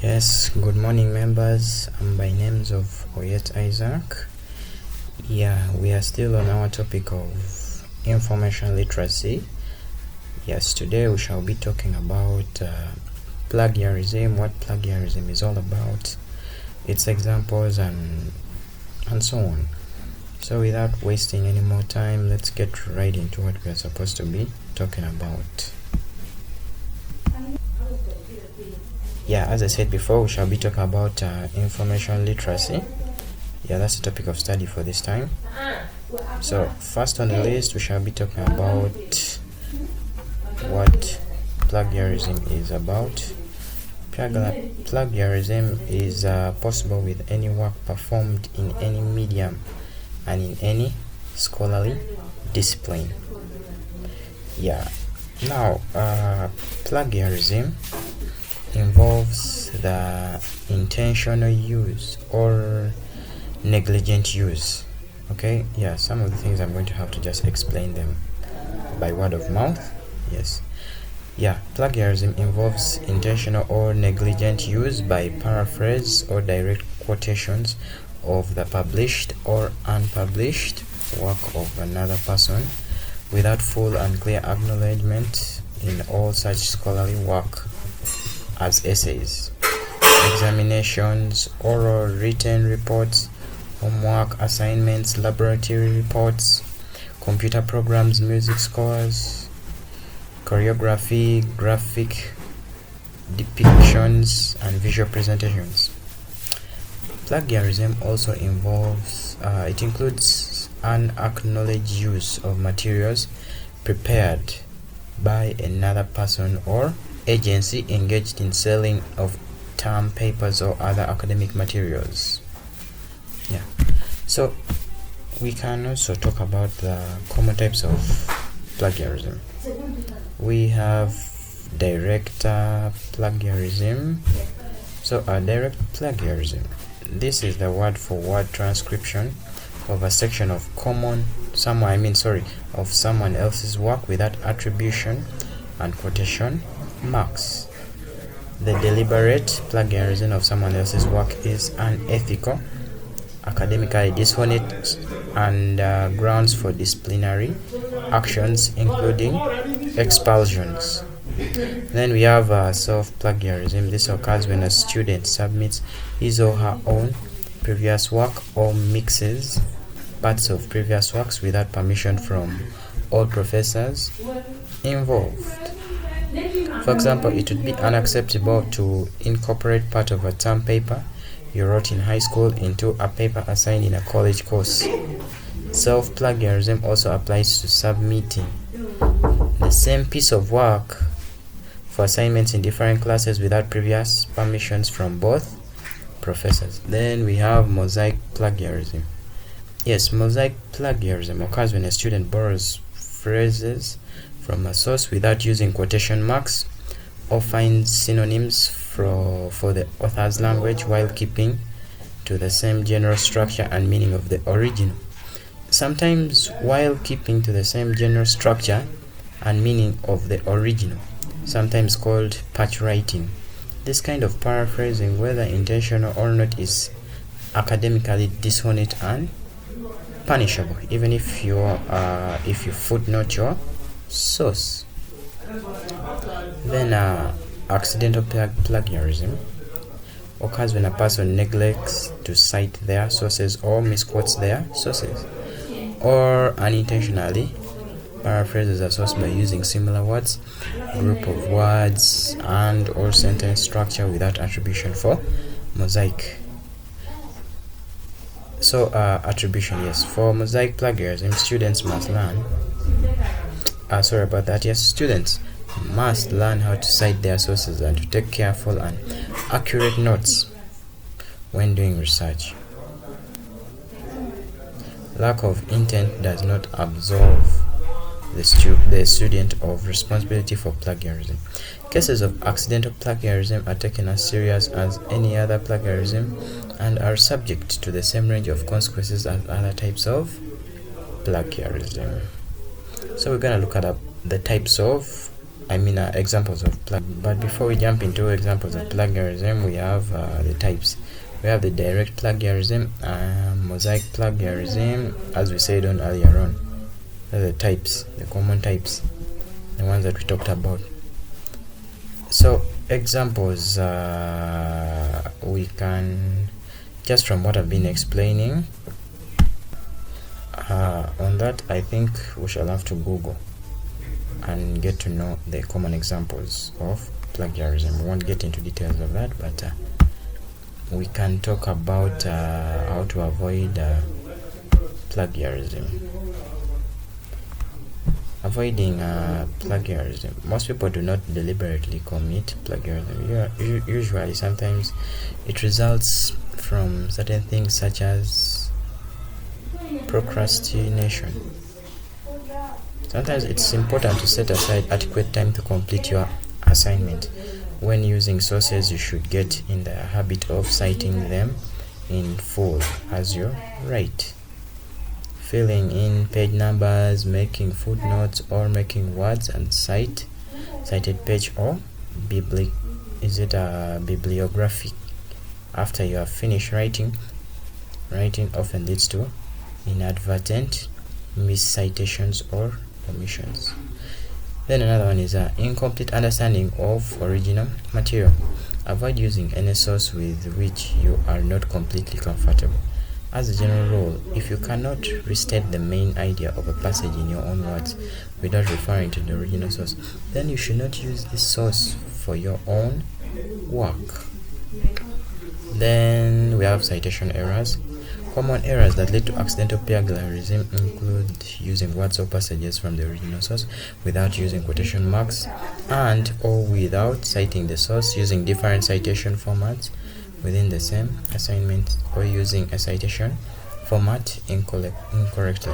Yes, good morning members. I'm by names of Oyet Isaac. Yeah, we are still on our topic of information literacy. Yes, today we shall be talking about plagiarism, what plagiarism is all about, its examples and so on. So without wasting any more time, let's get right into what we are supposed to be talking about. Yeah, as I said before, we shall be talking about information literacy. Yeah, that's the topic of study for this time. So first on the list, we shall be talking about what plagiarism is about. Plagiarism is possible with any work performed in any medium and in any scholarly discipline. Yeah, now plagiarism involves the intentional use or negligent use. Okay, yeah, some of the things I'm going to have to just explain them by word of mouth. Yes, yeah, plagiarism involves intentional or negligent use by paraphrase or direct quotations of the published or unpublished work of another person without full and clear acknowledgement in all such scholarly work as essays, examinations, oral written reports, homework assignments, laboratory reports, computer programs, music scores, choreography, graphic depictions, and visual presentations. Plagiarism also includes unacknowledged use of materials prepared by another person or agency engaged in selling of term papers or other academic materials. Yeah, so we can also talk about the common types of plagiarism. We have direct plagiarism. So direct plagiarism, this is the word for word transcription of a section of someone else's work without attribution and quotation marks. The deliberate plagiarism of someone else's work is unethical, academically dishonest, and grounds for disciplinary actions, including expulsions. Then we have self-plagiarism. This occurs when a student submits his or her own previous work or mixes parts of previous works without permission from all professors involved. For example, it would be unacceptable to incorporate part of a term paper you wrote in high school into a paper assigned in a college course. Self-plagiarism also applies to submitting the same piece of work for assignments in different classes without previous permissions from both professors. Then we have mosaic plagiarism. Yes, mosaic plagiarism occurs when a student borrows phrases from a source without using quotation marks or finds synonyms for the author's language while keeping to the same general structure and meaning of the original. Sometimes while keeping to the same general structure and meaning of the original, sometimes called patch writing. This kind of paraphrasing, whether intentional or not, is academically dishonest and punishable, even if you footnote your source. Then accidental plagiarism occurs when a person neglects to cite their sources or misquotes their sources, or unintentionally paraphrases a source by using similar words, group of words, and or sentence structure without attribution. For mosaic, for mosaic plagiarism, students must learn how to cite their sources and to take careful and accurate notes when doing research. Lack of intent does not absolve the student of responsibility for plagiarism. Cases of accidental plagiarism are taken as serious as any other plagiarism and are subject to the same range of consequences as other types of plagiarism. So we're going to look at the types of examples of plagiarism. But before we jump into examples of plagiarism, we have the types. We have the direct plagiarism, mosaic plagiarism, as we said on earlier on. Those are the types, the common types, the ones that we talked about. So examples, we can, just from what I've been explaining, on that I think we shall have to Google and get to know the common examples of plagiarism. We won't get into details of that, but we can talk about how to avoid plagiarism. Avoiding plagiarism. Most people do not deliberately commit plagiarism. Usually, sometimes it results from certain things such as procrastination. Sometimes it's important to set aside adequate time to complete your assignment. When using sources, you should get in the habit of citing them in full as you write. Filling in page numbers, making footnotes, or making words and cited page or bibliography after you have finished writing often leads to inadvertent miscitations or omissions. Then another one is incomplete understanding of original material. Avoid using any source with which you are not completely comfortable. As a general rule, if you cannot restate the main idea of a passage in your own words without referring to the original source, then you should not use this source for your own work. Then we have citation errors. Common errors that lead to accidental plagiarism include using words or passages from the original source without using quotation marks and or without citing the source, using different citation formats within the same assignment, or using a citation format incorrectly.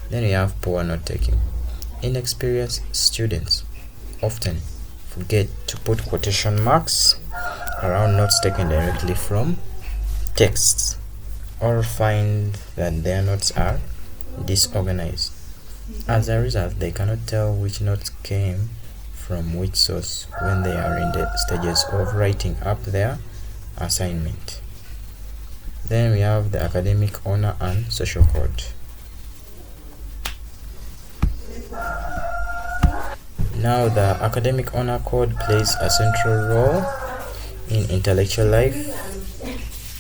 Then we have poor note-taking. Inexperienced students often forget to put quotation marks around notes taken directly from texts, or find that their notes are disorganized. As a result, they cannot tell which notes came from which source when they are in the stages of writing up their assignment. Then we have the academic honor and social code. Now, the academic honor code plays a central role in intellectual life.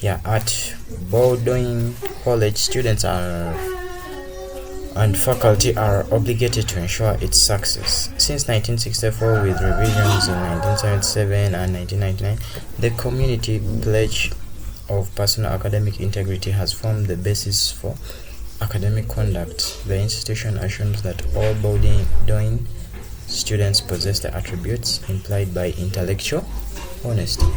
At Bowdoin College, students and faculty are obligated to ensure its success. Since 1964, with revisions in 1977 and 1999, the Community Pledge of Personal Academic Integrity has formed the basis for academic conduct. The institution assumes that all Bowdoin students possess the attributes implied by intellectual honesty.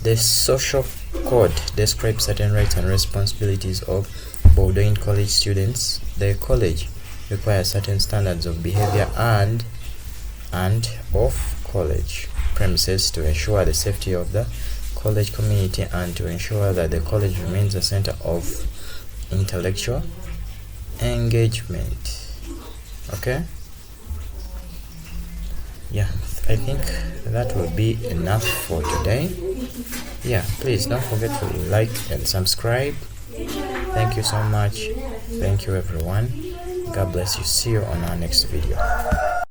The social code describes certain rights and responsibilities of Bowdoin College students. The college requires certain standards of behavior and of college premises to ensure the safety of the college community and to ensure that the college remains a center of intellectual engagement. Okay? I think that will be enough for today. Please don't forget to like and subscribe. Thank you so much. Thank you everyone. God bless you. See you on our next video.